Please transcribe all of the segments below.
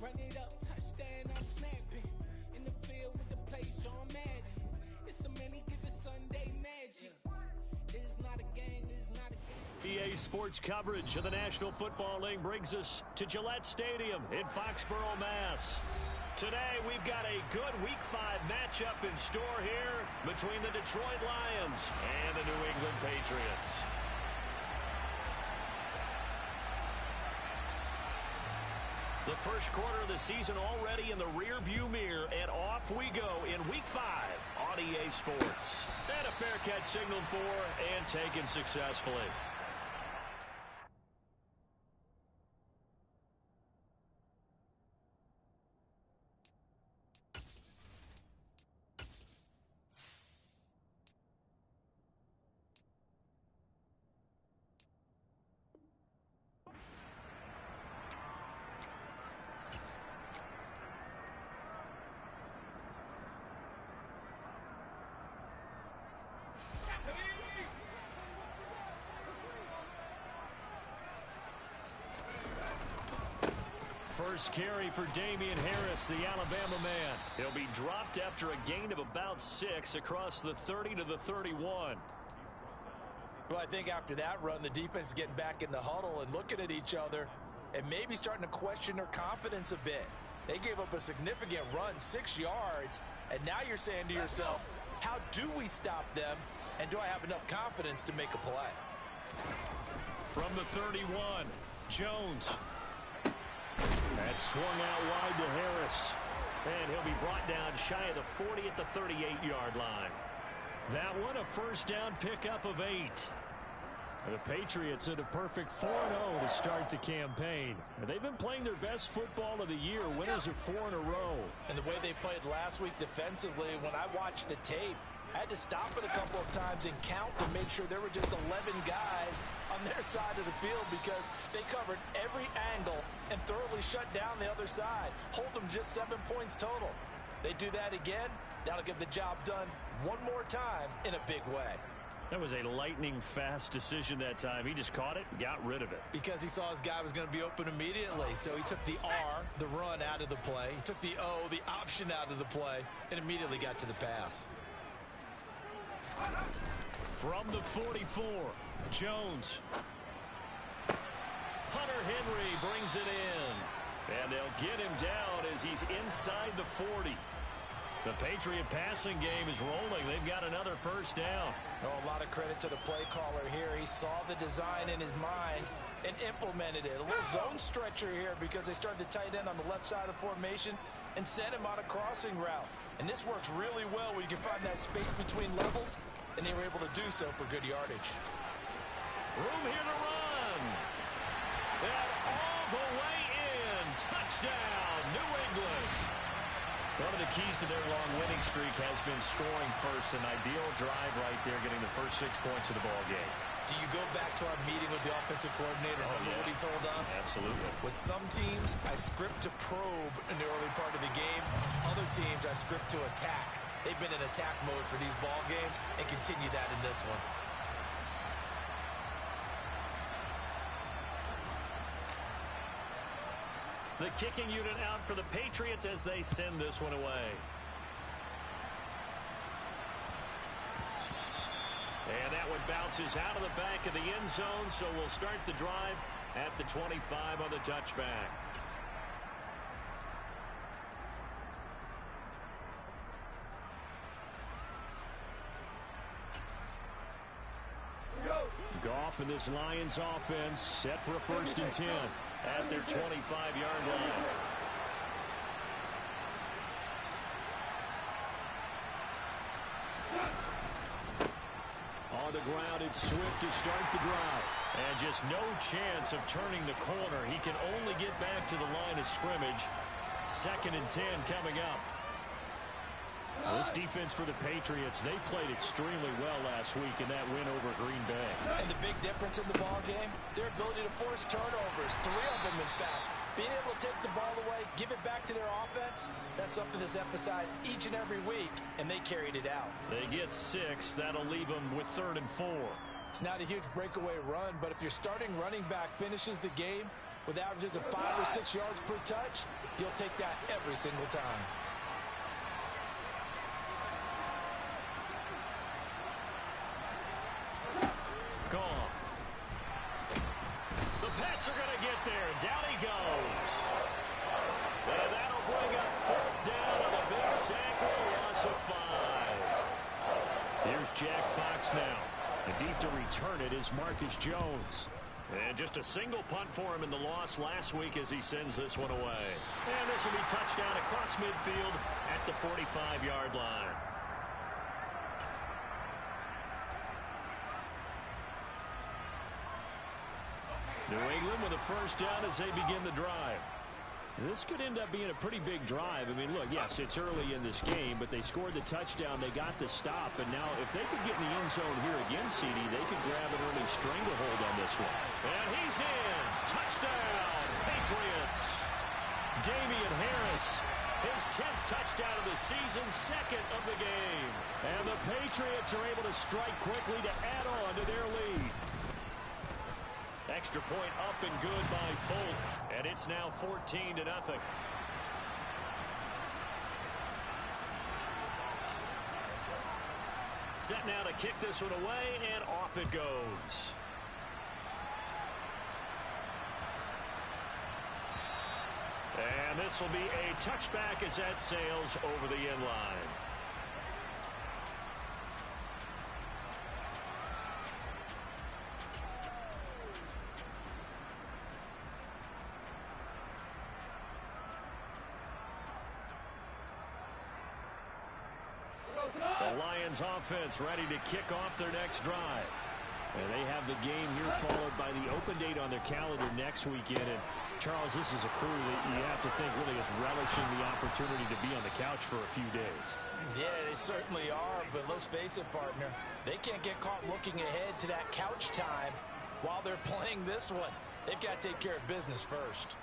Run it up, touchdown, I'm snapping. In the field with the plays, John Madden. It's so many, give it Sunday magic. It's not a game, it's not a game. EA Sports coverage of the National Football League brings us to Gillette Stadium in Foxborough, Mass. Today, we've got a good Week 5 matchup in store here between the Detroit Lions and the New England Patriots. The first quarter of the season already in the rear-view mirror, and off we go in Week 5 on EA Sports. And a fair catch signaled for and taken successfully. First carry for Damian Harris, the Alabama man. He'll be dropped after a gain of about 6 across the 30 to the 31. Well, I think after that run, the defense is getting back in the huddle and looking at each other and maybe starting to question their confidence a bit. They gave up a significant run, 6 yards, and now you're saying to yourself, how do we stop them, and do I have enough confidence to make a play? From the 31, Jones. That's swung out wide to Harris. And he'll be brought down shy of the 40 at the 38-yard line. That one, a first down pickup of 8. The Patriots at a perfect 4-0 to start the campaign. They've been playing their best football of the year, winners of 4 in a row. And the way they played last week defensively, when I watched the tape, I had to stop it a couple of times and count to make sure there were just 11 guys on their side of the field because they covered every angle and thoroughly shut down the other side. Hold them just 7 points total. They do that again, that'll get the job done one more time in a big way. That was a lightning-fast decision that time. He just caught it, got rid of it. Because he saw his guy was going to be open immediately. So he took the R, the run, out of the play. He took the O, the option, out of the play, and immediately got to the pass. From the 44, Jones. Hunter Henry brings it in. And they'll get him down as he's inside the 40. The Patriot passing game is rolling. They've got another first down. Oh, a lot of credit to the play caller here. He saw the design in his mind and implemented it. A little zone stretcher here because they started the tight end on the left side of the formation and sent him on a crossing route. And this works really well where you can find that space between levels, and they were able to do so for good yardage. Room here to run. And all the way in. Touchdown, New England. One of the keys to their long winning streak has been scoring first. An ideal drive right there, getting the first 6 points of the ball game. Do you go back to our meeting with the offensive coordinator? Remember what he told us? Absolutely. With some teams, I script to probe in the early part of the game. Other teams, I script to attack. They've been in attack mode for these ball games and continue that in this one. The kicking unit out for the Patriots as they send this one away. And that one bounces out of the back of the end zone, so we'll start the drive at the 25 on the touchback. Goff and this Lions offense set for a 1st and 10 at their 25-yard line. On the ground, it's Swift to start the drive. And just no chance of turning the corner. He can only get back to the line of scrimmage. 2nd and 10 coming up. This defense for the Patriots, they played extremely well last week in that win over Green Bay. And the big difference in the ball game, their ability to force turnovers, 3 of them in fact. Being able to take the ball away, give it back to their offense, that's something that's emphasized each and every week, and they carried it out. They get 6. That'll leave them with 3rd and 4. It's not a huge breakaway run, but if your starting running back finishes the game, with averages of 5 or 6 yards per touch, you'll take that every single time. Gone. The Pats are going to get there. Down he goes. And that'll bring up 4th down on the big sack with a loss of 5. Here's Jack Fox now. And deep to return it is Marcus Jones. And just a single punt for him in the loss last week as he sends this one away. And this will be touchdown across midfield at the 45-yard line. New England with a first down as they begin the drive. This could end up being a pretty big drive. I mean, look, yes, it's early in this game, but they scored the touchdown. They got the stop. And now if they could get in the end zone here again, CD, they could grab an early stranglehold on this one. And he's in. Touchdown, Patriots. Damian Harris, his 10th touchdown of the season, 2nd of the game. And the Patriots are able to strike quickly to add on to their lead. Extra point up and good by Folk, and it's now 14-0. Set now to kick this one away, and off it goes. And this will be a touchback as that sails over the end line. The Lions offense ready to kick off their next drive. And they have the game here followed by the open date on their calendar next weekend. And Charles, this is a crew that you have to think really is relishing the opportunity to be on the couch for a few days. Yeah, they certainly are, but let's face it, partner. They can't get caught looking ahead to that couch time while they're playing this one. They've got to take care of business first.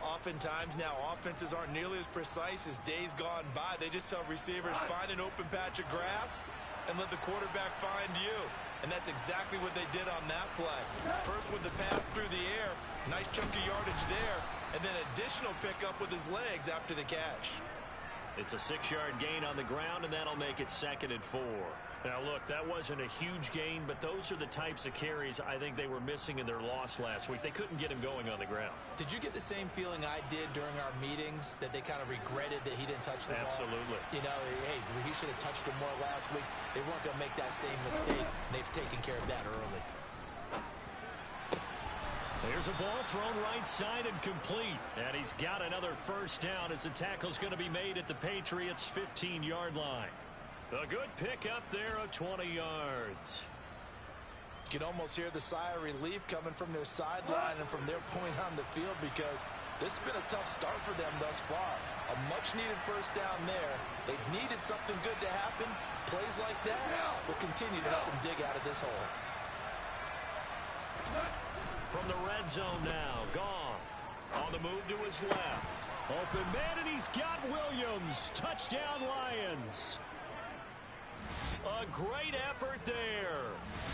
Oftentimes now, offenses aren't nearly as precise as days gone by. They just tell receivers, find an open patch of grass and let the quarterback find you. And that's exactly what they did on that play. First with the pass through the air, nice chunky yardage there, and then additional pickup with his legs after the catch. It's a 6-yard gain on the ground, and that'll make it 2nd and 4. Now, look, that wasn't a huge gain, but those are the types of carries I think they were missing in their loss last week. They couldn't get him going on the ground. Did you get the same feeling I did during our meetings, that they kind of regretted that he didn't touch the ball? Absolutely. You know, hey, he should have touched him more last week. They weren't going to make that same mistake, and they've taken care of that early. There's a ball thrown right side and complete. And he's got another first down as the tackle's going to be made at the Patriots' 15-yard line. A good pickup there of 20 yards. You can almost hear the sigh of relief coming from their sideline and from their point on the field, because this has been a tough start for them thus far. A much-needed first down there. They've needed something good to happen. Plays like that will continue to help them dig out of this hole. From the red zone now, Goff on the move to his left. Open man, and he's got Williams. Touchdown, Lions. A great effort there.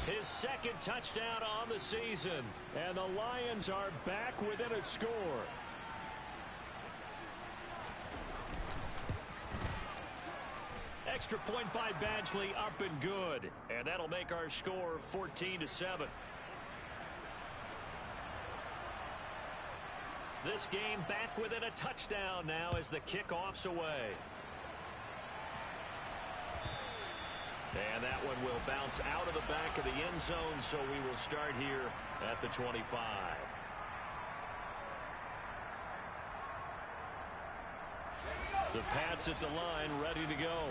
His 2nd touchdown on the season. And the Lions are back within a score. Extra point by Badgley, up and good. And that'll make our score 14-7. This game back within a touchdown now as the kickoff's away. And that one will bounce out of the back of the end zone, so we will start here at the 25. The Pats at the line, ready to go.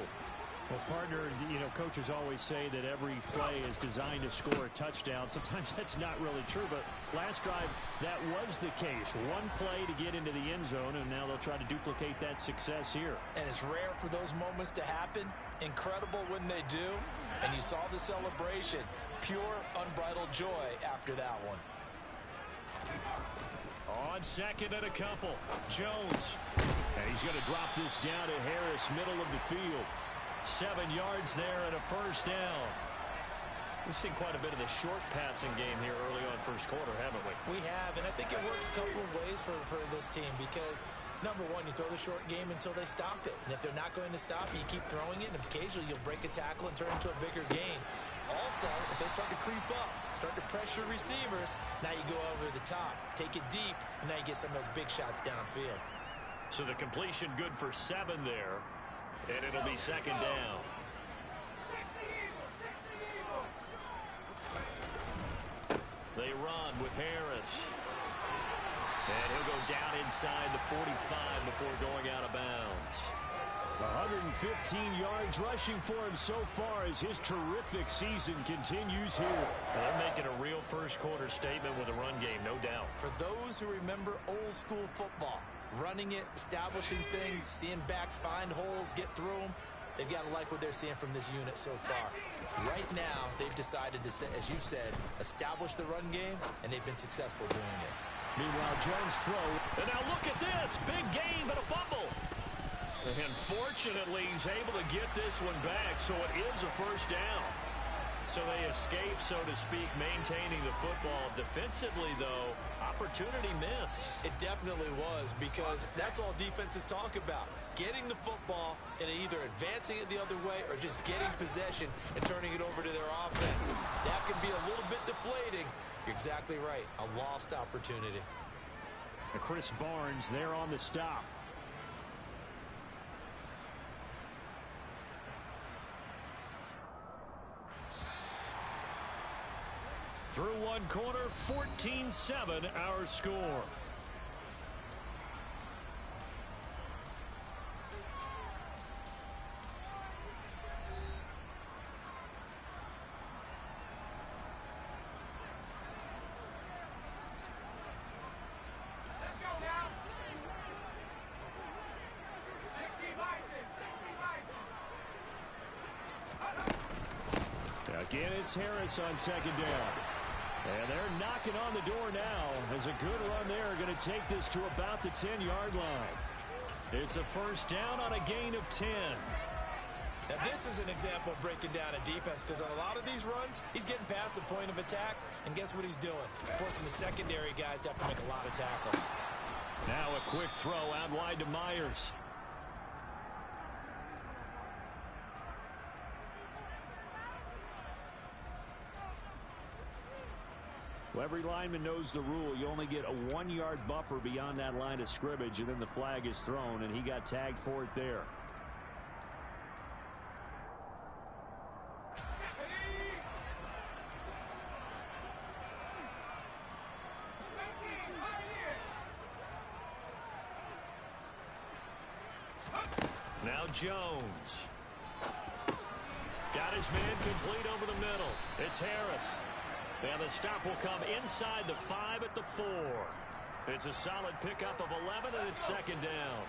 Well, partner, you know, coaches always say that every play is designed to score a touchdown. Sometimes that's not really true, but last drive, that was the case. One play to get into the end zone, and now they'll try to duplicate that success here. And it's rare for those moments to happen. Incredible when they do. And you saw the celebration. Pure, unbridled joy after that one. On 2nd and a couple, Jones. And he's going to drop this down to Harris, middle of the field. 7 yards there and a first down. We've seen quite a bit of the short passing game here early on first quarter, haven't we? We have, and I think it works a couple of ways for this team because, number one, you throw the short game until they stop it. And if they're not going to stop it, you keep throwing it, and occasionally you'll break a tackle and turn it into a bigger gain. Also, if they start to creep up, start to pressure receivers, now you go over the top, take it deep, and now you get some of those big shots downfield. So the completion good for 7 there, and it'll be second down. They run with Harris. And he'll go down inside the 45 before going out of bounds. 115 yards rushing for him so far as his terrific season continues here. They're making a real first quarter statement with a run game, no doubt. For those who remember old school football, running it, establishing things, seeing backs find holes, get through them, they've got to like what they're seeing from this unit so far. Right now, they've decided to, as you said, establish the run game, and they've been successful doing it. Meanwhile, Jones throw. And now look at this. Big gain, but a fumble. And fortunately, he's able to get this one back, so it is a first down. So they escape, so to speak, maintaining the football. Defensively, though, opportunity miss. It definitely was, because that's all defenses talk about. Getting the football and either advancing it the other way or just getting possession and turning it over to their offense. That can be a little bit deflating. You're exactly right. A lost opportunity. Chris Barnes there on the stop. Through one quarter, 14-7 our score. Again, it's Harris on second down. And they're knocking on the door now as a good run there going to take this to about the 10-yard line. It's a first down on a gain of 10. Now, this is an example of breaking down a defense, because on a lot of these runs, he's getting past the point of attack, and guess what he's doing? Forcing the secondary guys to have to make a lot of tackles. Now a quick throw out wide to Myers. Well, every lineman knows the rule. You only get a 1-yard buffer beyond that line of scrimmage, and then the flag is thrown, and he got tagged for it there. Now Jones. Got his man complete over the middle. It's Harris. And the stop will come inside the 5 at the 4. It's a solid pickup of 11, and it's second down.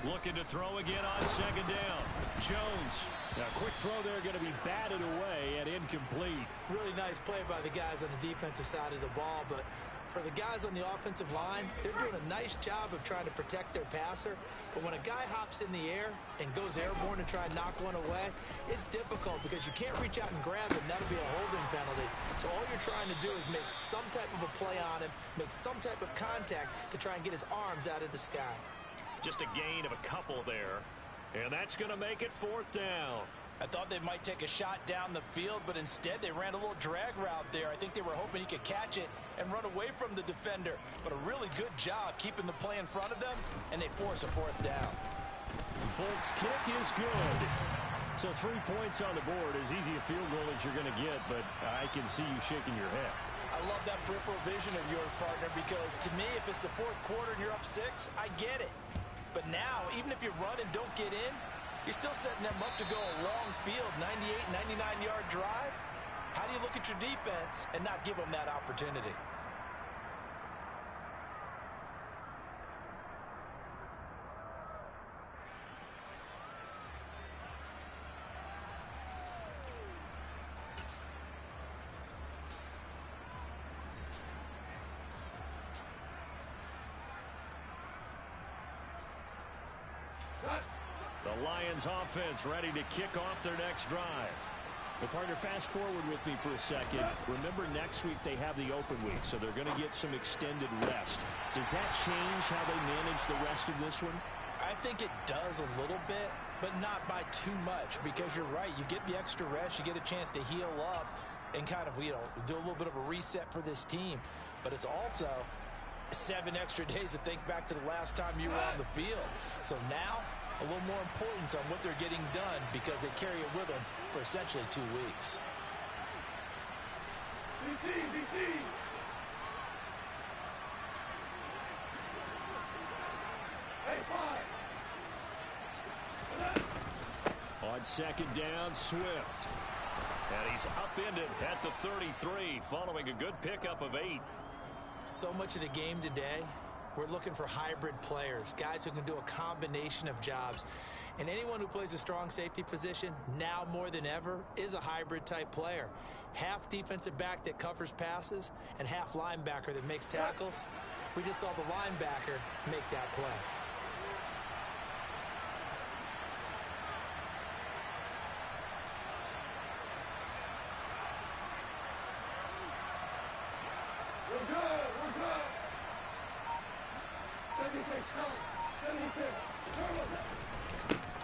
Looking to throw again on second down. Jones. Now, quick throw there going to be batted away and incomplete. Really nice play by the guys on the defensive side of the ball, but for the guys on the offensive line, they're doing a nice job of trying to protect their passer. But when a guy hops in the air and goes airborne to try and knock one away, it's difficult because you can't reach out and grab it, and that'll be a holding penalty. So all you're trying to do is make some type of a play on him, make some type of contact to try and get his arms out of the sky. Just a gain of a couple there. And that's going to make it fourth down. I thought they might take a shot down the field, but instead they ran a little drag route there. I think they were hoping he could catch it and run away from the defender. But a really good job keeping the play in front of them, and they force a fourth down. Folks, kick is good. So 3 points on the board, as easy a field goal as you're going to get, but I can see you shaking your head. I love that peripheral vision of yours, partner, because to me, if it's the fourth quarter and you're up 6, I get it. But now, even if you run and don't get in, you're still setting them up to go a long field, 98, 99-yard drive. How do you look at your defense and not give them that opportunity? The Lions offense ready to kick off their next drive. The partner, fast forward with me for a second. Remember, next week they have the open week, so they're going to get some extended rest. Does that change how they manage the rest of this one? I think it does a little bit, but not by too much, because you're right. You get the extra rest. You get a chance to heal up and kind of, do a little bit of a reset for this team. But it's also 7 extra days to think back to the last time you were on the field. So now, a little more importance on what they're getting done because they carry it with them for essentially 2 weeks. On second down, Swift. And he's upended at the 33 following a good pickup of 8. So much of the game today, we're looking for hybrid players, guys who can do a combination of jobs. And anyone who plays a strong safety position, now more than ever, is a hybrid type player. Half defensive back that covers passes and half linebacker that makes tackles. We just saw the linebacker make that play.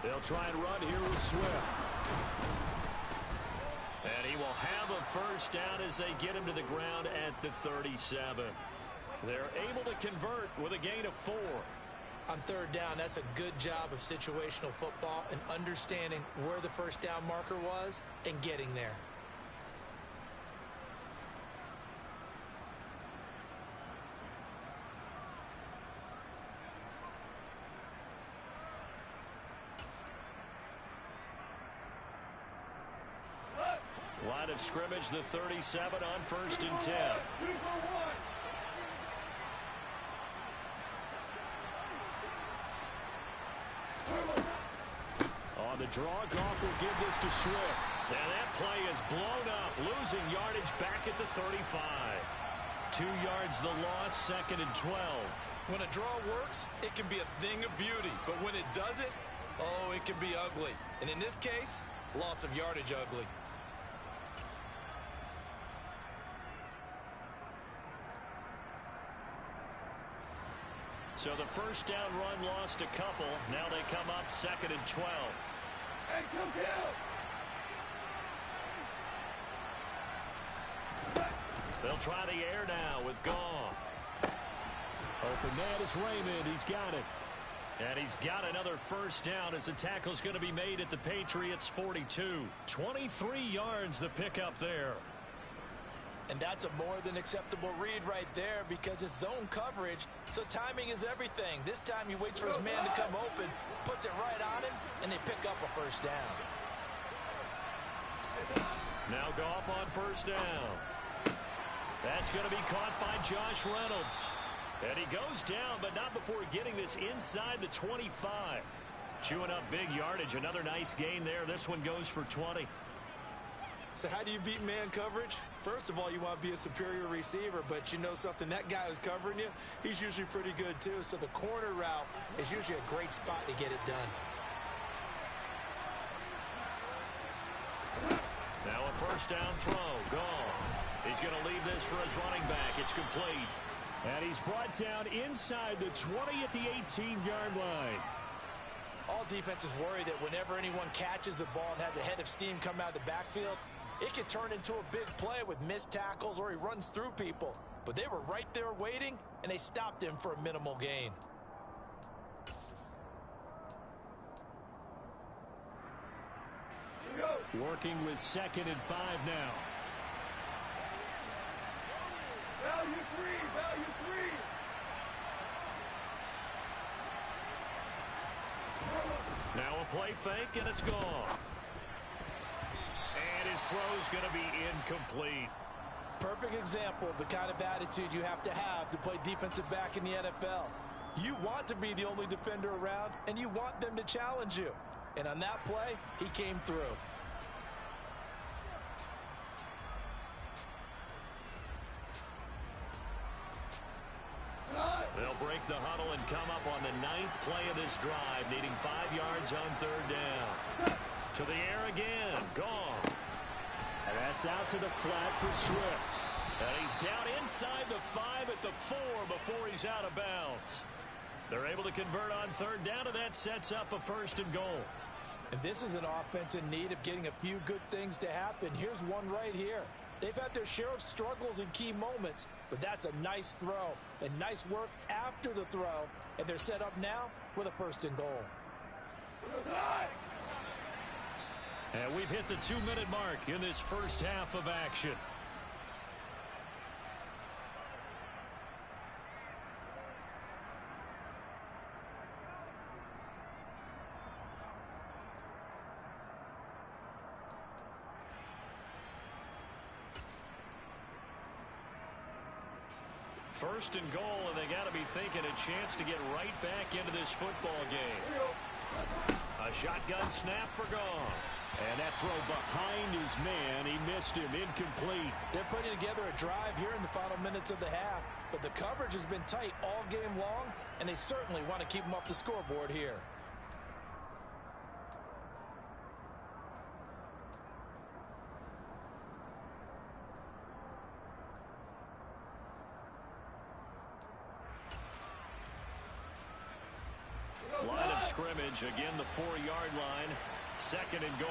They'll try and run here with Swift. And he will have a first down as they get him to the ground at the 37. They're able to convert with a gain of 4. On third down, that's a good job of situational football and understanding where the first down marker was and getting there. Line of scrimmage, the 37 on first and 10. On the draw, Goff will give this to Swift. And that play is blown up, losing yardage back at the 35. 2 yards the loss, second and 12. When a draw works, it can be a thing of beauty. But when it doesn't, oh, it can be ugly. And in this case, loss of yardage ugly. So the first down run lost a couple. Now they come up second and 12. Hey, come down. They'll try the air now with Goff. Open man is Raymond. He's got it. And he's got another first down as the tackle's going to be made at the Patriots' 42. 23 yards the pickup there. And that's a more than acceptable read right there because it's zone coverage, so timing is everything. This time he waits for his man to come open, puts it right on him, and they pick up a first down. Now Goff on first down. That's going to be caught by Josh Reynolds. And he goes down, but not before getting this inside the 25. Chewing up big yardage. Another nice gain there. This one goes for 20. So how do you beat man coverage? First of all, you want to be a superior receiver, but you know something, that guy who's covering you, he's usually pretty good too. So the corner route is usually a great spot to get it done. Now a first down throw. Goff. He's going to leave this for his running back. It's complete. And he's brought down inside the 20 at the 18-yard line. All defenses worry that whenever anyone catches the ball and has a head of steam come out of the backfield, it could turn into a big play with missed tackles or he runs through people. But they were right there waiting, and they stopped him for a minimal gain. Working with second and 5 now. Value three. Now a play fake, and it's gone. And his throw's going to be incomplete. Perfect example of the kind of attitude you have to play defensive back in the NFL. You want to be the only defender around, and you want them to challenge you. And on that play, he came through. They'll break the huddle and come up on the 9th play of this drive, needing 5 yards on third down. To the air again. Goff. And that's out to the flat for Swift. And he's down inside the 5 at the 4 before he's out of bounds. They're able to convert on third down, and that sets up a 1st and goal. And this is an offense in need of getting a few good things to happen. Here's one right here. They've had their share of struggles in key moments, but that's a nice throw and nice work after the throw. And they're set up now with a 1st and goal. And we've hit the 2-minute mark in this first half of action. First and goal, and they got to be thinking a chance to get right back into this football game. A shotgun snap for Goff. And that throw behind his man, he missed him, incomplete. They're putting together a drive here in the final minutes of the half, but the coverage has been tight all game long, and they certainly want to keep them off the scoreboard here. Line of scrimmage, again the 4-yard line. 2nd and goal.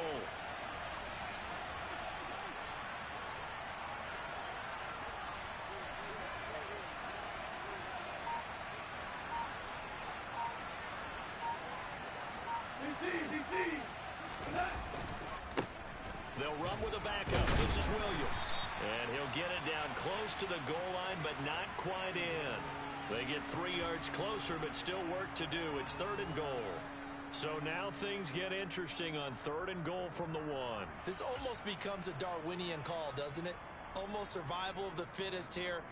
They'll run with a backup. This is Williams. And he'll get it down close to the goal line, but not quite in. They get 3 yards closer, but still work to do. It's 3rd and goal. So now things get interesting on 3rd and goal from the 1. This almost becomes a Darwinian call, doesn't it? Almost survival of the fittest here.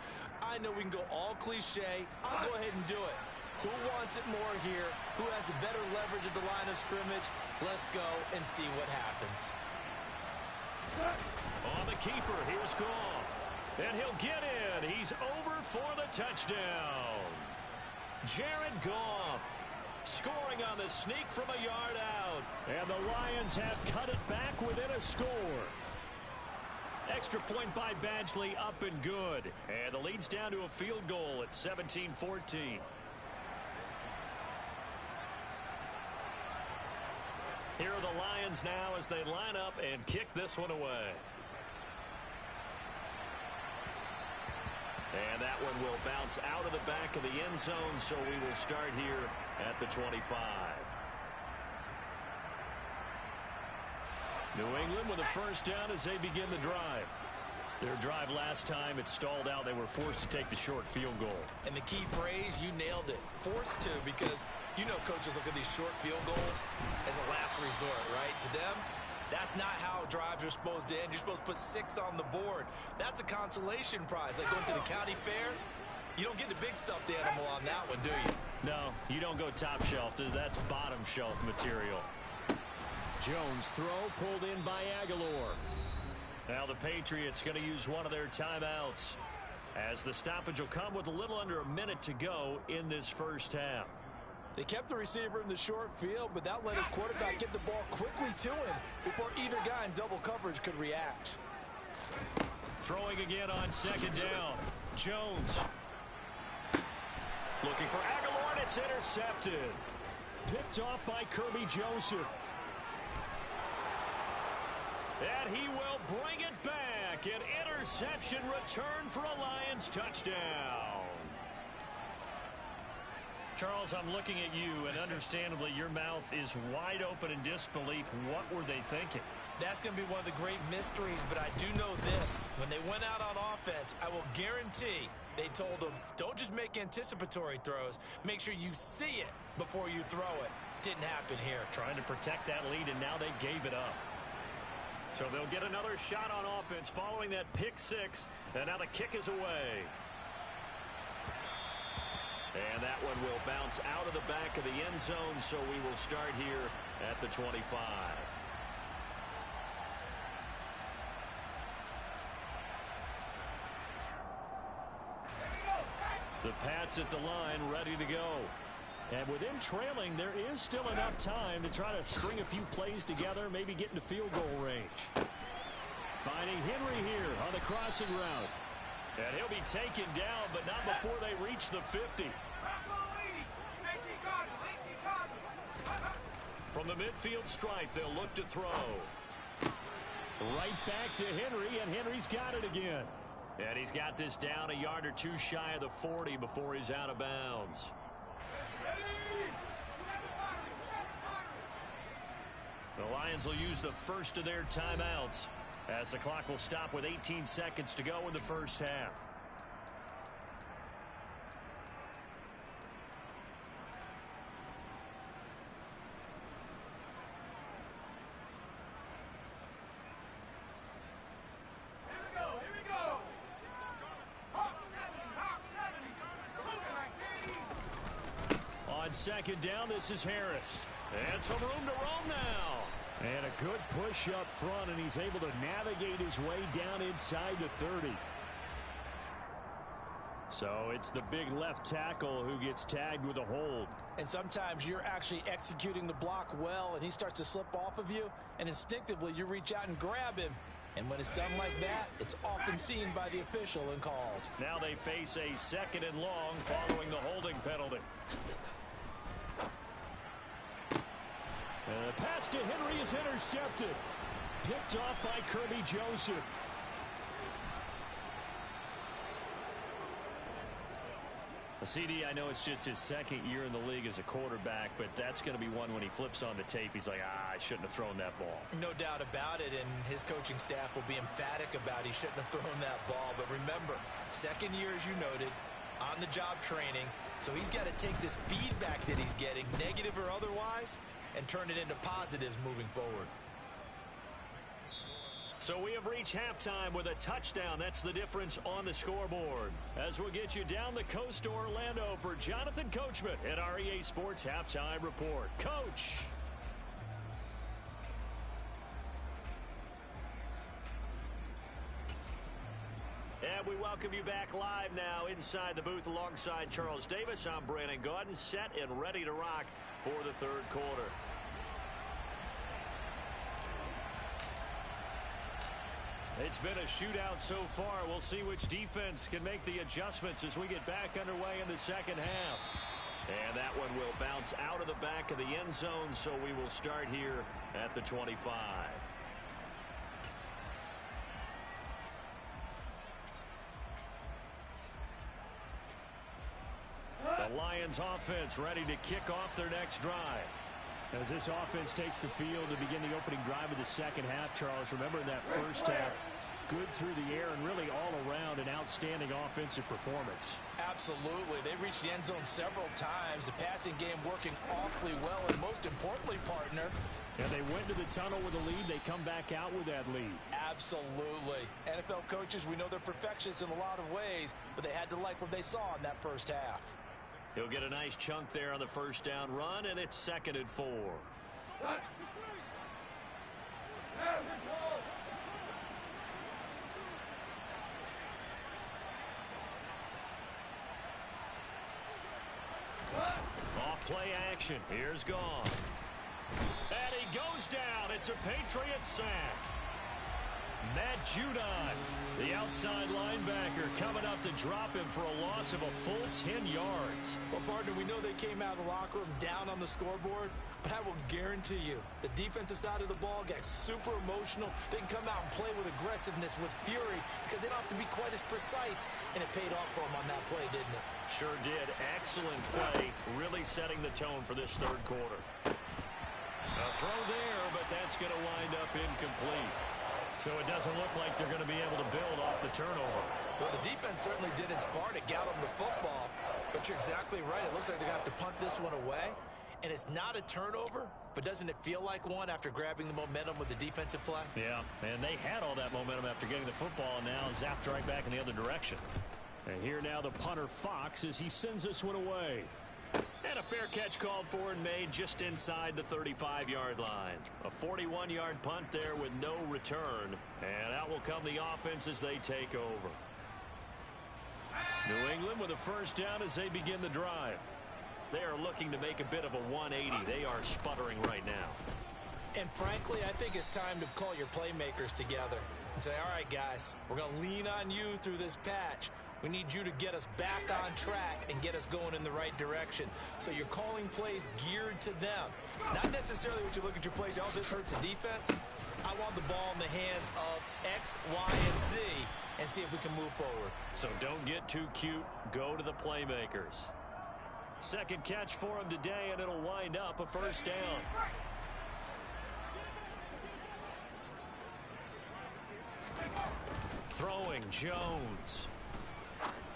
I know we can go all cliche. I'll go ahead and do it. Who wants it more here? Who has a better leverage at the line of scrimmage? Let's go and see what happens. On the keeper, here's Goff. And he'll get in. He's over for the touchdown. Jared Goff scoring on the sneak from a yard out. And the Lions have cut it back within a score. Extra point by Badgley, up and good. And the lead's down to a field goal at 17-14. Here are the Lions now as they line up and kick this one away. And that one will bounce out of the back of the end zone, so we will start here at the 25. New England with a 1st down as they begin the drive. Their drive last time, it stalled out. They were forced to take the short field goal. And the key phrase, you nailed it. Forced to, because you know coaches look at these short field goals as a last resort, right? To them, that's not how drives are supposed to end. You're supposed to put 6 on the board. That's a consolation prize. Like going to the county fair, you don't get the big stuffed animal on that one, do you? No, you don't go top shelf. That's bottom shelf material. Jones throw pulled in by Aguilar. Now the Patriots going to use one of their timeouts, as the stoppage will come with a little under a minute to go in this first half. They kept the receiver in the short field, but that let his quarterback get the ball quickly to him before either guy in double coverage could react. Throwing again on 2nd down. Jones looking for Aguilar, and it's intercepted. Picked off by Kirby Joseph. And he will bring it back. An interception return for a Lions touchdown. Charles, I'm looking at you, and understandably your mouth is wide open in disbelief. What were they thinking? That's going to be one of the great mysteries, but I do know this. When they went out on offense, I will guarantee they told them, don't just make anticipatory throws. Make sure you see it before you throw it. Didn't happen here. Trying to protect that lead, and now they gave it up. So they'll get another shot on offense following that pick 6, and now the kick is away. And that one will bounce out of the back of the end zone, so we will start here at the 25. The Pats at the line, ready to go. And with him trailing, there is still enough time to try to string a few plays together, maybe get into field goal range. Finding Henry here on the crossing route. And he'll be taken down, but not before they reach the 50. From the midfield stripe, they'll look to throw. Right back to Henry, and Henry's got it again. And he's got this down a yard or two shy of the 40 before he's out of bounds. The Lions will use the first of their timeouts as the clock will stop with 18 seconds to go in the first half. Second down, this is Harris. And some room to roam now. And a good push up front, and he's able to navigate his way down inside the 30. So it's the big left tackle who gets tagged with a hold. And sometimes you're actually executing the block well, and he starts to slip off of you, and instinctively you reach out and grab him. And when it's done like that, it's often seen by the official and called. Now they face a second and long following the holding penalty. And the pass to Henry is intercepted. Picked off by Kirby Joseph. CD, I know it's just his second year in the league as a quarterback, but that's going to be one when he flips on the tape. He's like, I shouldn't have thrown that ball. No doubt about it, and his coaching staff will be emphatic about he shouldn't have thrown that ball. But remember, second year, as you noted, on-the-job training, so he's got to take this feedback that he's getting, negative or otherwise, and turn it into positives moving forward. So we have reached halftime with a touchdown. That's the difference on the scoreboard. As we'll get you down the coast to Orlando for Jonathan Coachman at our EA Sports Halftime Report. Coach. And we welcome you back live now inside the booth alongside Charles Davis. I'm Brandon Gaudin, set and ready to rock for the third quarter. It's been a shootout so far. We'll see which defense can make the adjustments as we get back underway in the second half. And that one will bounce out of the back of the end zone, so we will start here at the 25. The Lions offense ready to kick off their next drive. As this offense takes the field to begin the opening drive of the second half, Charles, remember in that first half, good through the air and really all around an outstanding offensive performance. Absolutely. They reached the end zone several times. The passing game working awfully well, and most importantly, partner, and they went to the tunnel with a lead. They come back out with that lead. Absolutely. NFL coaches, we know they're perfectionists in a lot of ways, but they had to like what they saw in that first half. He'll get a nice chunk there on the first down run, and it's 2nd and 4. Off play action. Here's gone. And he goes down. It's a Patriot sack. Matt Judon, the outside linebacker, coming up to drop him for a loss of a full 10 yards. Well, partner, we know they came out of the locker room down on the scoreboard, but I will guarantee you the defensive side of the ball got super emotional. They can come out and play with aggressiveness, with fury, because they don't have to be quite as precise, and it paid off for them on that play, didn't it? Sure did. Excellent play, really setting the tone for this third quarter. A throw there, but that's going to wind up incomplete. So it doesn't look like they're going to be able to build off the turnover. Well, the defense certainly did its part to get them the football, but you're exactly right. It looks like they're going to have to punt this one away, and it's not a turnover, but doesn't it feel like one after grabbing the momentum with the defensive play? Yeah, and they had all that momentum after getting the football, and now zapped right back in the other direction. And here now the punter Fox as he sends this one away. And a fair catch called for and made just inside the 35-yard line. A 41-yard punt there with no return. And out will come the offense as they take over. New England with a first down as they begin the drive. They are looking to make a bit of a 180. They are sputtering right now. And frankly, I think it's time to call your playmakers together and say, all right, guys, we're going to lean on you through this patch. We need you to get us back on track and get us going in the right direction. So you're calling plays geared to them. Not necessarily what you look at your plays, oh, this hurts the defense. I want the ball in the hands of X, Y, and Z and see if we can move forward. So don't get too cute. Go to the playmakers. Second catch for him today, and it'll wind up a first down. Throwing Jones.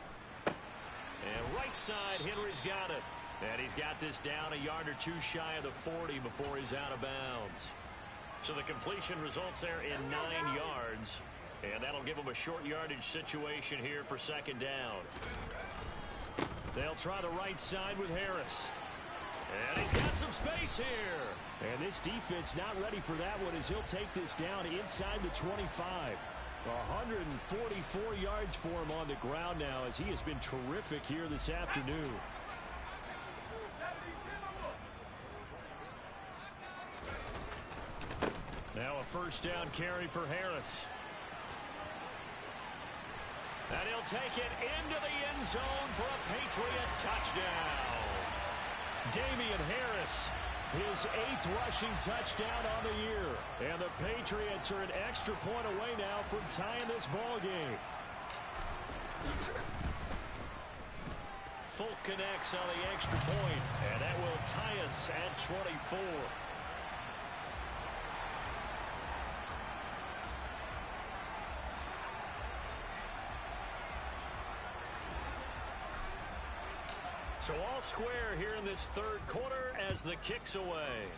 And right side, Henry's got it. And he's got this down a yard or two shy of the 40 before he's out of bounds. So the completion results there in 9 yards. And that'll give him a short yardage situation here for second down. They'll try the right side with Harris. And he's got some space here. And this defense not ready for that one as he'll take this down inside the 25. 144 yards for him on the ground now as he has been terrific here this afternoon. Now a first down carry for Harris. And he'll take it into the end zone for a Patriot touchdown. Damian Harris, his 8th rushing touchdown on the year. And the Patriots are an extra point away now from tying this ball game. Folk connects on the extra point, and that will tie us at 24. So all square here in this third quarter as the kick's away.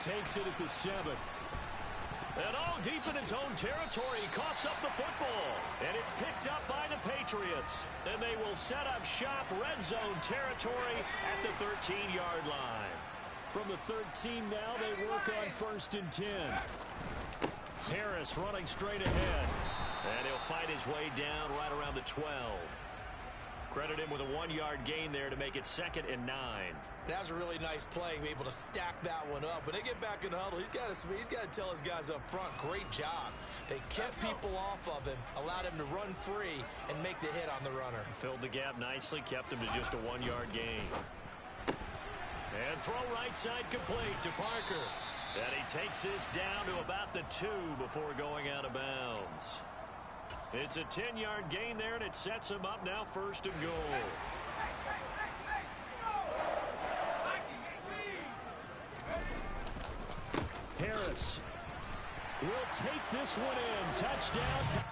Takes it at the 7. And all deep in his own territory, he coughs up the football. And it's picked up by the Patriots. And they will set up shop red zone territory at the 13-yard line. From the 13 now, they work on 1st and 10. Harris running straight ahead. And he'll fight his way down right around the 12. Credit him with a 1-yard gain there to make it 2nd and 9. That was a really nice play, able to stack that one up. When they get back in the huddle, he's got to tell his guys up front, great job. They kept people off of him, allowed him to run free and make the hit on the runner. Filled the gap nicely, kept him to just a 1-yard gain. And throw right side complete to Parker. And he takes this down to about the 2 before going out of bounds. It's a 10-yard gain there, and it sets him up now 1st and goal. Harris will take this one in. Touchdown.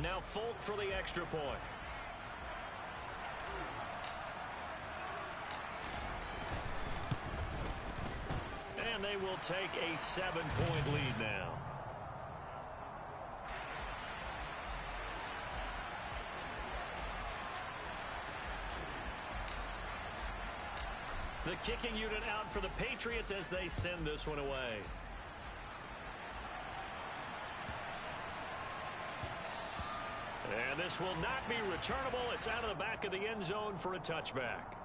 Now Folk for the extra point. And they will take a 7-point lead now. The kicking unit out for the Patriots as they send this one away. And this will not be returnable. It's out of the back of the end zone for a touchback.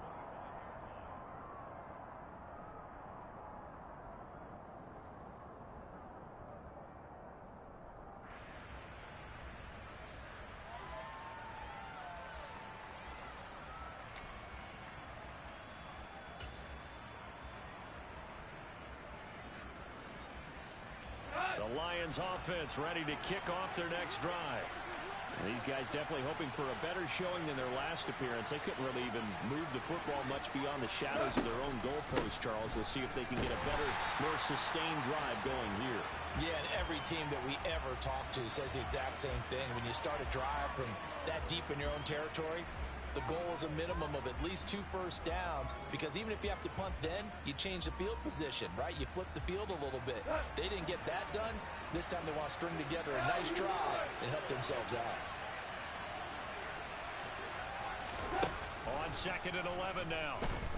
The Lions offense ready to kick off their next drive. These guys definitely hoping for a better showing than their last appearance. They couldn't really even move the football much beyond the shadows of their own goalpost, Charles. We'll see if they can get a better, more sustained drive going here. Yeah, and every team that we ever talk to says the exact same thing. When you start a drive from that deep in your own territory, the goal is a minimum of at least 2 first downs, because even if you have to punt then, you change the field position, right? You flip the field a little bit. They didn't get that done. This time they want to string together a nice drive and help themselves out. On 2nd and 11 now.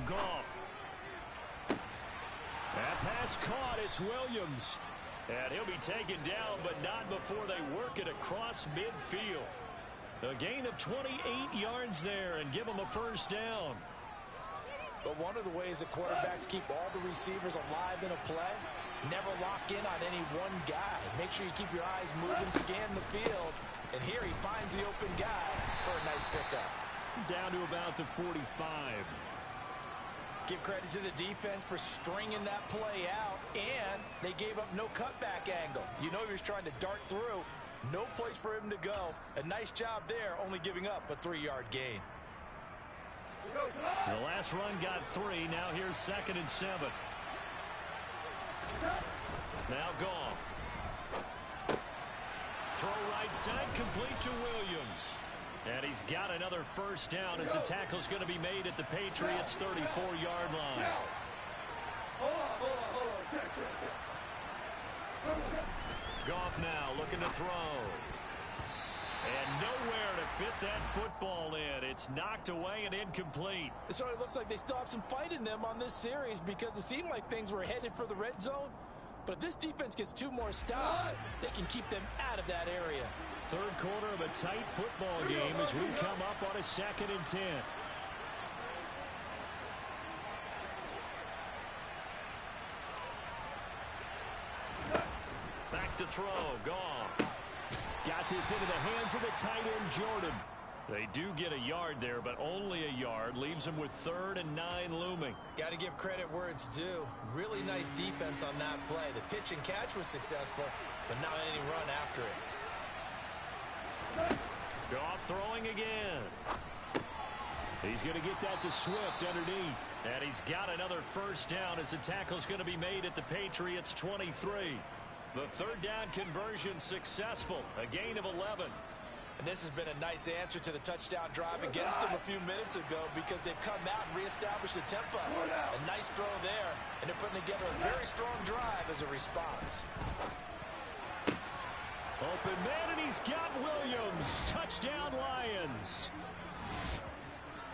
Goff. That pass caught. It's Williams. And he'll be taken down, but not before they work it across midfield. A gain of 28 yards there and give them a first down. But one of the ways that quarterbacks keep all the receivers alive in a play, never lock in on any one guy. Make sure you keep your eyes moving, scan the field. And here he finds the open guy for a nice pickup. Down to about the 45. Give credit to the defense for stringing that play out, and they gave up no cutback angle. You know he was trying to dart through. No place for him to go. A nice job there, only giving up a 3-yard gain. The last run got 3. Now here's 2nd and 7. Now Goff. Throw right side, complete to Williams. And he's got another first down as the tackle's going to be made at the Patriots' 34-yard line. Goff now looking to throw. And nowhere to fit that football in. It's knocked away and incomplete. It sort of looks like they still have some fight in them on this series, because it seemed like things were headed for the red zone. But if this defense gets 2 more stops, they can keep them out of that area. Third quarter of a tight football game as we come up on a 2nd and 10. Back to throw. Goff. Got this into the hands of the tight end, Jordan. They do get a yard there, but only a yard. Leaves them with 3rd and 9 looming. Got to give credit where it's due. Really nice defense on that play. The pitch and catch was successful, but not any run after it. Goff throwing again. He's going to get that to Swift underneath. And he's got another first down as the tackle's going to be made at the Patriots' 23. The 3rd down conversion successful. A gain of 11. And this has been a nice answer to the touchdown drive against them a few minutes ago, because they've come out and reestablished the tempo. A nice throw there, and they're putting together a very strong drive as a response. Open man, and he's got Williams. Touchdown, Lions.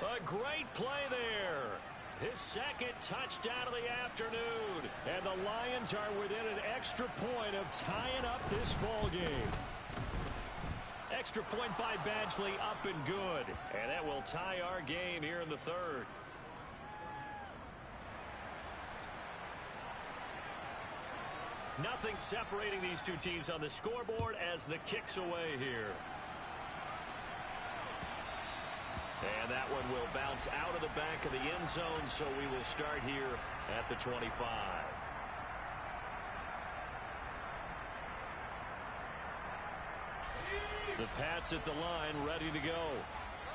A great play there. His 2nd touchdown of the afternoon. And the Lions are within an extra point of tying up this ball game. Extra point by Badgley, up and good. And that will tie our game here in the 3rd. Nothing separating these two teams on the scoreboard as the kick's away here. And that one will bounce out of the back of the end zone, so we will start here at the 25. The Pats at the line, ready to go.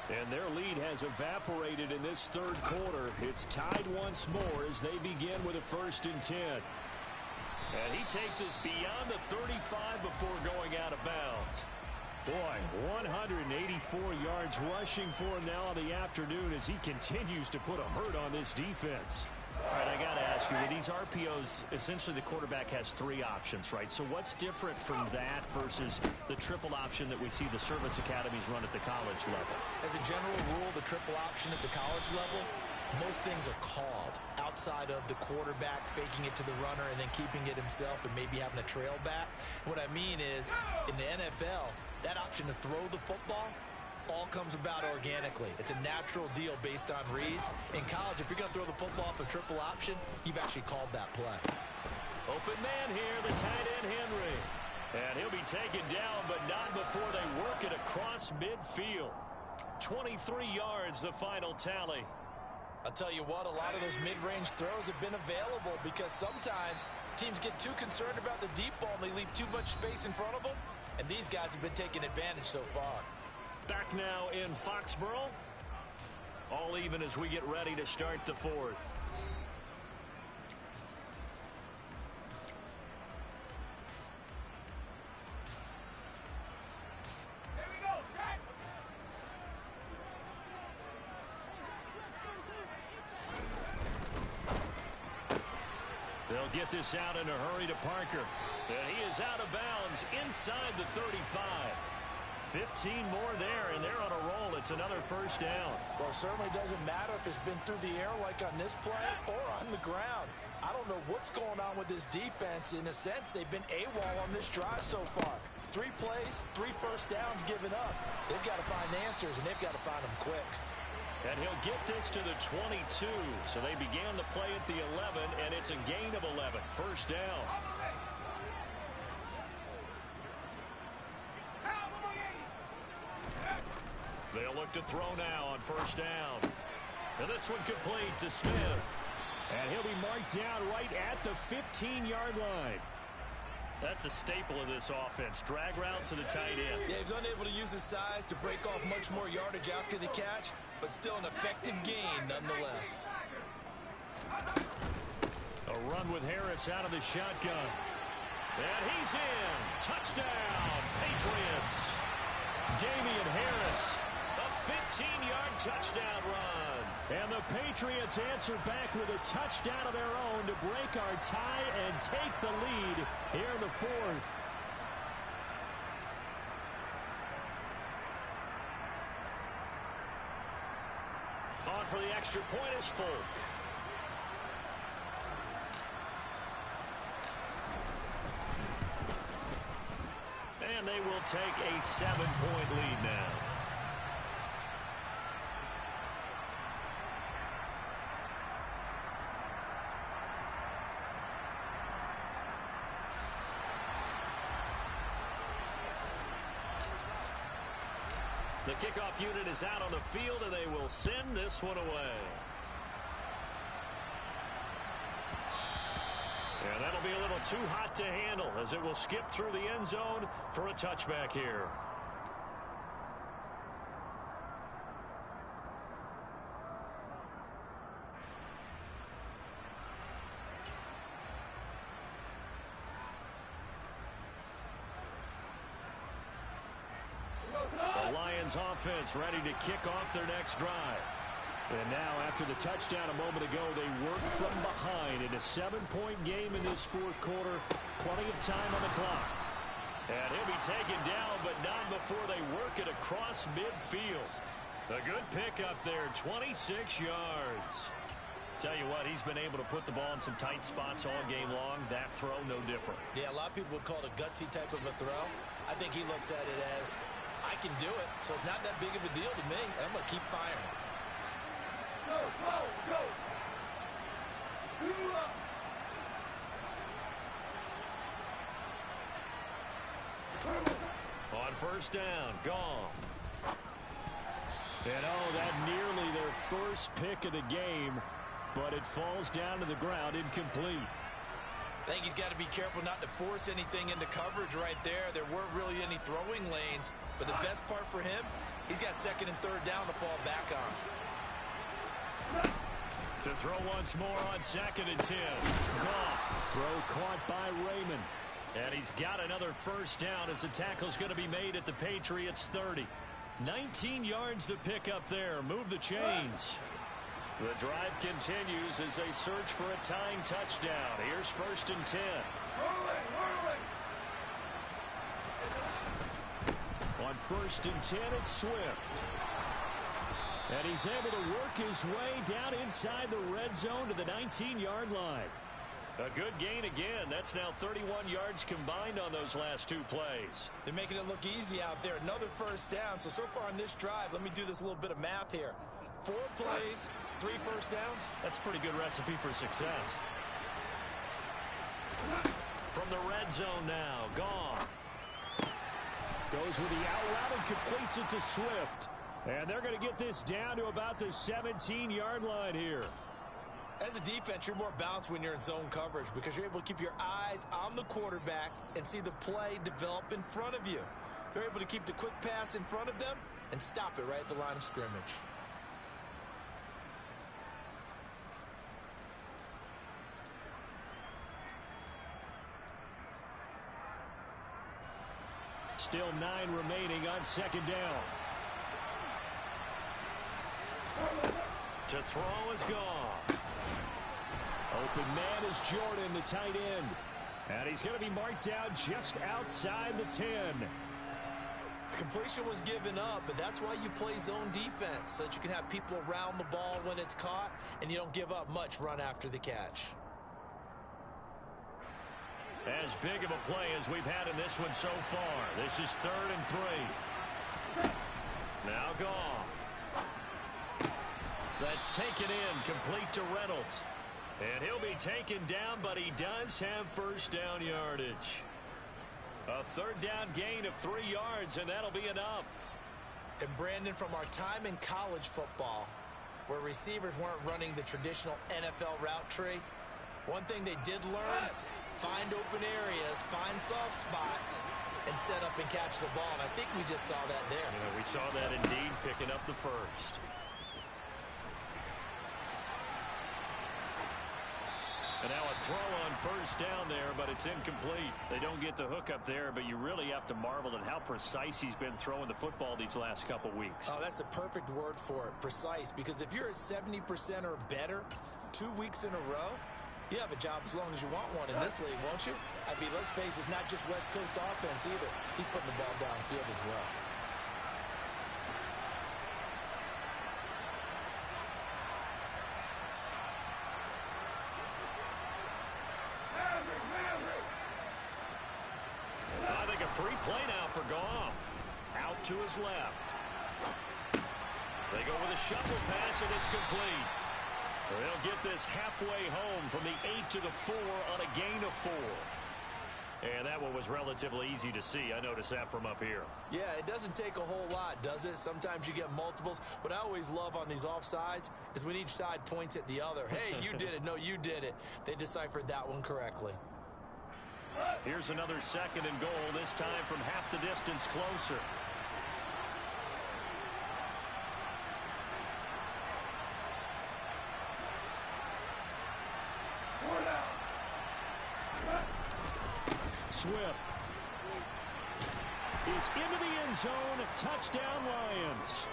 And their lead has evaporated in this 3rd quarter. It's tied once more as they begin with a 1st and 10. And he takes us beyond the 35 before going out of bounds. Boy, 184 yards rushing for him now on the afternoon as he continues to put a hurt on this defense. All right, I got to ask you, with these RPOs, essentially the quarterback has three options, right? So what's different from that versus the triple option that we see the service academies run at the college level? As a general rule, the triple option at the college level, most things are called outside of the quarterback faking it to the runner and then keeping it himself and maybe having a trail back. What I mean is, in the NFL, that option to throw the football all comes about organically. It's a natural deal based on reads. In college, if you're going to throw the football off a triple option, you've actually called that play. Open man here, the tight end Henry. And he'll be taken down, but not before they work it across midfield. 23 yards, the final tally. I'll tell you what, a lot of those mid-range throws have been available because sometimes teams get too concerned about the deep ball and they leave too much space in front of them. And these guys have been taking advantage so far. Back now in Foxborough. All even as we get ready to start the fourth. They'll get this out in a hurry to Parker. And he is out of bounds inside the 35. 15 more there, and they're on a roll. It's another first down. Well, it certainly doesn't matter if it's been through the air like on this play or on the ground. I don't know what's going on with this defense. In a sense, they've been AWOL on this drive so far. 3 plays, 3 first downs given up. They've got to find answers, and they've got to find them quick. And he'll get this to the 22. So they began the play at the 11, and it's a gain of 11. First down. They'll look to throw now on first down. And this one complete to Smith. And he'll be marked down right at the 15-yard line. That's a staple of this offense. Drag route to the tight end. Yeah, he's unable to use his size to break off much more yardage after the catch, but still an effective gain nonetheless. A run with Harris out of the shotgun. And he's in. Touchdown, Patriots. Damian Harris, a 15-yard touchdown run. And the Patriots answer back with a touchdown of their own to break our tie and take the lead here in the fourth. On for the extra point is Folk. And they will take a 7-point lead now. The kickoff unit is out on the field, and they will send this one away. And that'll be a little too hot to handle as it will skip through the end zone for a touchback here. The Lions offense ready to kick off their next drive. And now, after the touchdown a moment ago, they work from behind in a 7-point game in this fourth quarter. Plenty of time on the clock. And he'll be taken down, but not before they work it across midfield. A good pickup there, 26 yards. Tell you what, he's been able to put the ball in some tight spots all game long. That throw, no different. Yeah, a lot of people would call it a gutsy type of a throw. I think he looks at it as, I can do it, so it's not that big of a deal to me, and I'm going to keep firing. Go, go, go. On first down, Goff. And that nearly their first pick of the game, but it falls down to the ground incomplete. I think he's got to be careful not to force anything into coverage right there. There weren't really any throwing lanes, but the best part for him, he's got second and third down to fall back on. To throw once more on 2nd and 10. Goff. Throw caught by Raymond. And he's got another first down as the tackle's going to be made at the Patriots 30. 19 yards to pick up there. Move the chains. The drive continues as they search for a tying touchdown. Here's 1st and 10. On 1st and 10, it's Swift. And he's able to work his way down inside the red zone to the 19-yard line. A good gain again. That's now 31 yards combined on those last 2 plays. They're making it look easy out there. Another first down. So far on this drive, let me do this little bit of math here. 4 plays, 3 first downs. That's a pretty good recipe for success. From the red zone now, Goff. Goes with the out route and completes it to Swift. And they're going to get this down to about the 17-yard line here. As a defense, you're more balanced when you're in zone coverage because you're able to keep your eyes on the quarterback and see the play develop in front of you. They're able to keep the quick pass in front of them and stop it right at the line of scrimmage. Still 9 remaining on 2nd down. To throw is Goff. Open man is Jordan, the tight end. And he's going to be marked down just outside the 10. Completion was given up, but that's why you play zone defense, so that you can have people around the ball when it's caught, and you don't give up much run after the catch. As big of a play as we've had in this one so far. This is 3rd and 3. Now Goff. That's taken in, complete to Reynolds. And he'll be taken down, but he does have first down yardage. A 3rd down gain of 3 yards, and that'll be enough. And Brandon, from our time in college football, where receivers weren't running the traditional NFL route tree, one thing they did learn, find open areas, find soft spots, and set up and catch the ball. And I think we just saw that there. You know, we saw that indeed, picking up the first. And now a throw on first down there, but it's incomplete. They don't get the hook up there, but you really have to marvel at how precise he's been throwing the football these last couple weeks. Oh, that's the perfect word for it, precise, because if you're at 70% or better 2 weeks in a row, you have a job as long as you want one in this league, won't you? I mean, let's face it, it's not just West Coast offense either. He's putting the ball downfield as well. I think a free play now for Goff. Out to his left. They go with a shovel pass, and it's complete. They'll get this halfway home from the 8 to the 4 on a gain of 4. And that one was relatively easy to see. I noticed that from up here. Yeah, it doesn't take a whole lot, does it? Sometimes you get multiples. What I always love on these offsides is when each side points at the other. Hey, you did it. No, you did it. They deciphered that one correctly. Here's another 2nd and goal, this time from half the distance closer. Swift is into the end zone. Touchdown, Lions.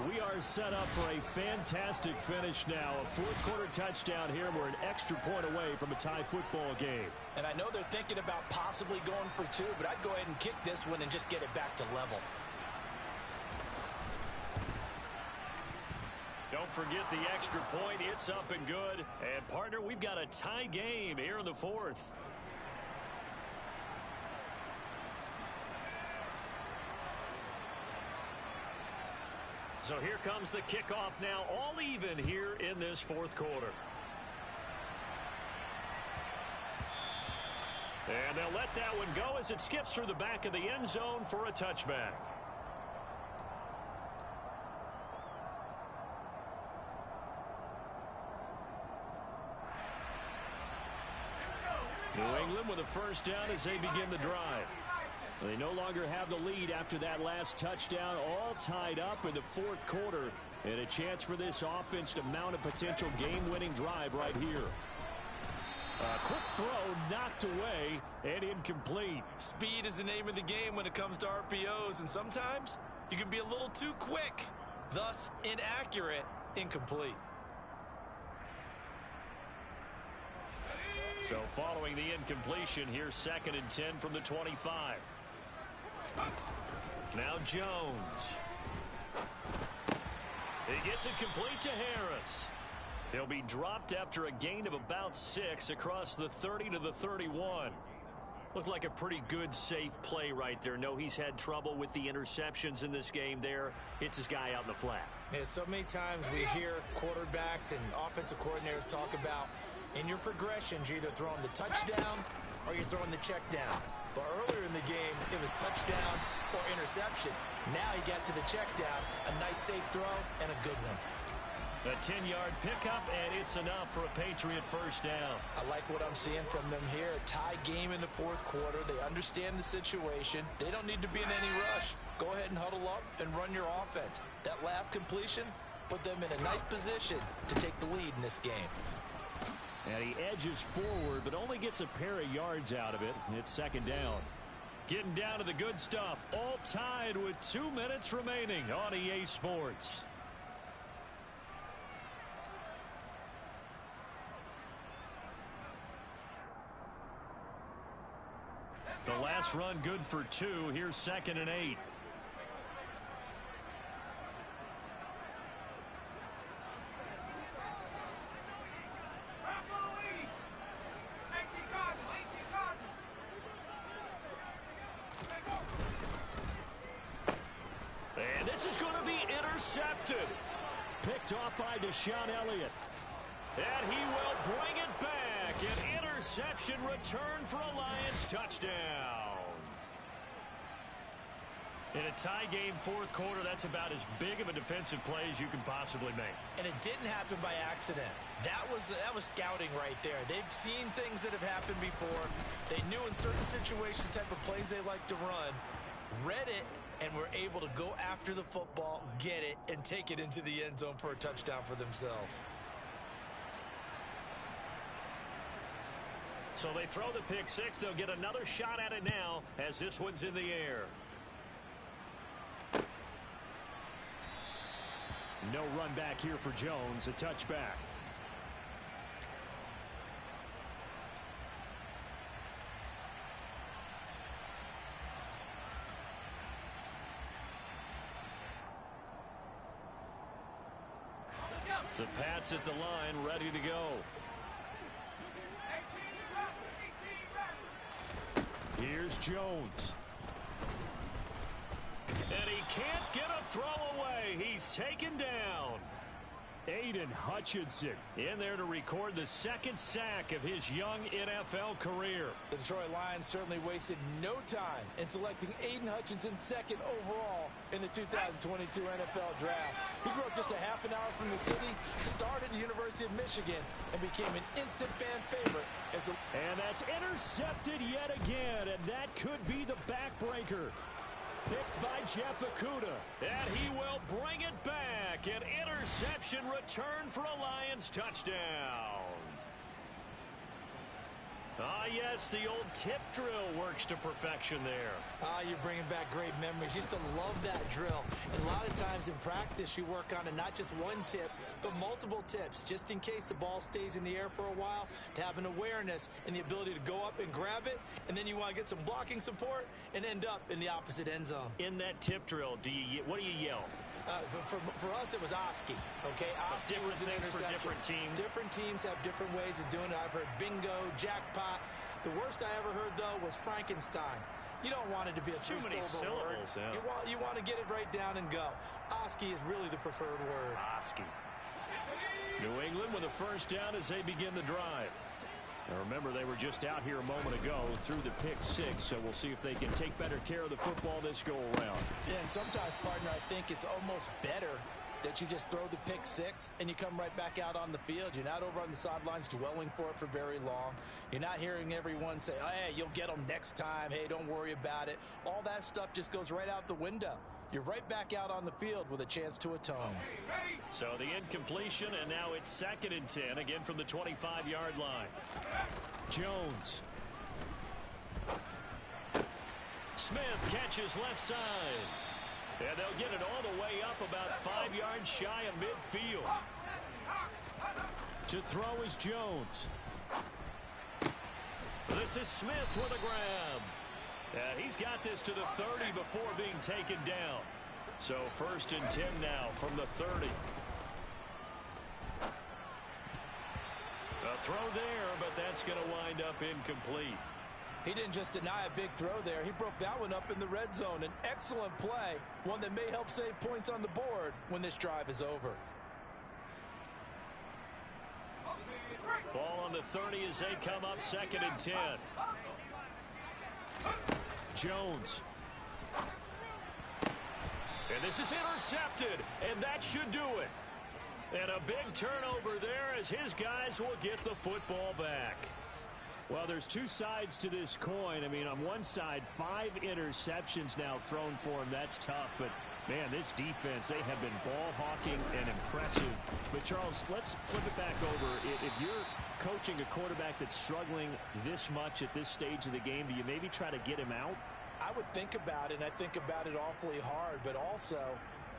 We are set up for a fantastic finish now. A 4th quarter touchdown here. We're an extra point away from a tie football game. And I know they're thinking about possibly going for 2, but I'd go ahead and kick this one and just get it back to level. Don't forget the extra point. It's up and good. And, partner, we've got a tie game here in the 4th. So here comes the kickoff now, all even here in this 4th quarter. And they'll let that one go as it skips through the back of the end zone for a touchback. New England with a first down as they begin the drive. They no longer have the lead after that last touchdown, all tied up in the 4th quarter, and a chance for this offense to mount a potential game-winning drive right here. Quick throw knocked away and incomplete. Speed is the name of the game when it comes to RPOs, and sometimes you can be a little too quick, thus inaccurate, incomplete. So following the incompletion, here's 2nd and 10 from the 25. Now Jones. He gets it complete to Harris. He'll be dropped after a gain of about 6 across the 30 to the 31. Looked like a pretty good, safe play right there. No, he's had trouble with the interceptions in this game there. Hits his guy out in the flat. Yeah, so many times we hear quarterbacks and offensive coordinators talk about in your progressions, you're either throwing the touchdown or you're throwing the check down. But earlier in the game, it was touchdown or interception. Now he got to the check down, a nice safe throw, and a good one. A 10-yard pickup, and it's enough for a Patriot first down. I like what I'm seeing from them here. A tie game in the 4th quarter. They understand the situation. They don't need to be in any rush. Go ahead and huddle up and run your offense. That last completion put them in a nice position to take the lead in this game. And he edges forward, but only gets a pair of yards out of it. It's 2nd down. Getting down to the good stuff. All tied with 2 minutes remaining on EA Sports. The last run good for 2. Here's 2nd and 8. And this is going to be intercepted. Picked off by Deshaun Elliott. And he will bring it back. An interception return for a Lions touchdown. In a tie game, 4th quarter, that's about as big of a defensive play as you can possibly make. And it didn't happen by accident. That was scouting right there. They've seen things that have happened before. They knew in certain situations the type of plays they like to run, read it, and were able to go after the football, get it, and take it into the end zone for a touchdown for themselves. So they throw the pick 6. They'll get another shot at it now as this one's in the air. No run back here for Jones. A touchback. The Pats at the line, ready to go. Here's Jones. And he can't get a throw away. He's taken down. Aiden Hutchinson in there to record the 2nd sack of his young NFL career. The Detroit Lions certainly wasted no time in selecting Aiden Hutchinson 2nd overall in the 2022 NFL Draft. He grew up just a half an hour from the city, started at the University of Michigan, and became an instant fan favorite. And that's intercepted yet again, and that could be the backbreaker. Picked by Jeff Okudah. And he will bring it back. An interception return for a Lions touchdown. Ah, yes, the old tip drill works to perfection there. Ah, you're bringing back great memories. Used to love that drill. And a lot of times in practice, you work on it, not just one tip, but multiple tips, just in case the ball stays in the air for a while, to have an awareness and the ability to go up and grab it, and then you want to get some blocking support and end up in the opposite end zone. In that tip drill, what do you yell? For us, it was Oski. Okay, Oski was an interception. For different teams. Different teams have different ways of doing it. I've heard bingo, jackpot. The worst I ever heard, though, was Frankenstein. You don't want it to be a three-syllable word. Yeah. You want to get it right down and go. Oski is really the preferred word. Oski. New England with a first down as they begin the drive. Now remember, they were just out here a moment ago through the pick 6, so we'll see if they can take better care of the football this go around. Yeah, and sometimes, partner, I think it's almost better that you just throw the pick six and you come right back out on the field. You're not over on the sidelines dwelling for it for very long. You're not hearing everyone say, oh, hey, you'll get them next time. Hey, don't worry about it. All that stuff just goes right out the window. You're right back out on the field with a chance to atone. So the incompletion, and now it's 2nd and 10, again from the 25-yard line. Jones. Smith catches left side. And they'll get it all the way up about 5 yards shy of midfield. To throw is Jones. This is Smith with a grab. He's got this to the 30 before being taken down. So 1st and 10 now from the 30. A throw there, but that's going to wind up incomplete. He didn't just deny a big throw there. He broke that one up in the red zone. An excellent play, one that may help save points on the board when this drive is over. Ball on the 30 as they come up 2nd and 10. Jones. And this is intercepted, and that should do it. And a big turnover there as his guys will get the football back. Well, there's two sides to this coin. I mean, on one side, 5 interceptions now thrown for him. That's tough. But, man, this defense, they have been ball hawking and impressive. But, Charles, let's flip it back over. If you're coaching a quarterback that's struggling this much at this stage of the game, do you maybe try to get him out? I would think about it, and I think about it awfully hard. But also,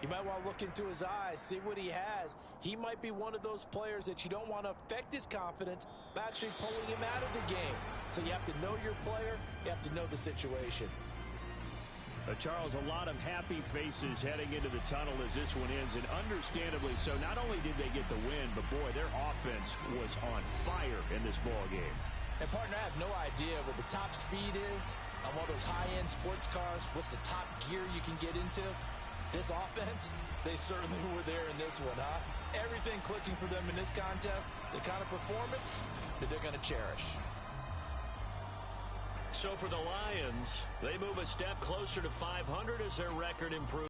you might want to look into his eyes, see what he has. He might be one of those players that you don't want to affect his confidence by actually pulling him out of the game. So you have to know your player. You have to know the situation. Charles, a lot of happy faces heading into the tunnel as this one ends, and understandably so. Not only did they get the win, but, boy, their offense was on fire in this ball game. And, partner, I have no idea what the top speed is on one of those high-end sports cars. What's the top gear you can get into? This offense, they certainly were there in this one, huh? Everything clicking for them in this contest, the kind of performance that they're going to cherish. So for the Lions, they move a step closer to 500 as their record improves.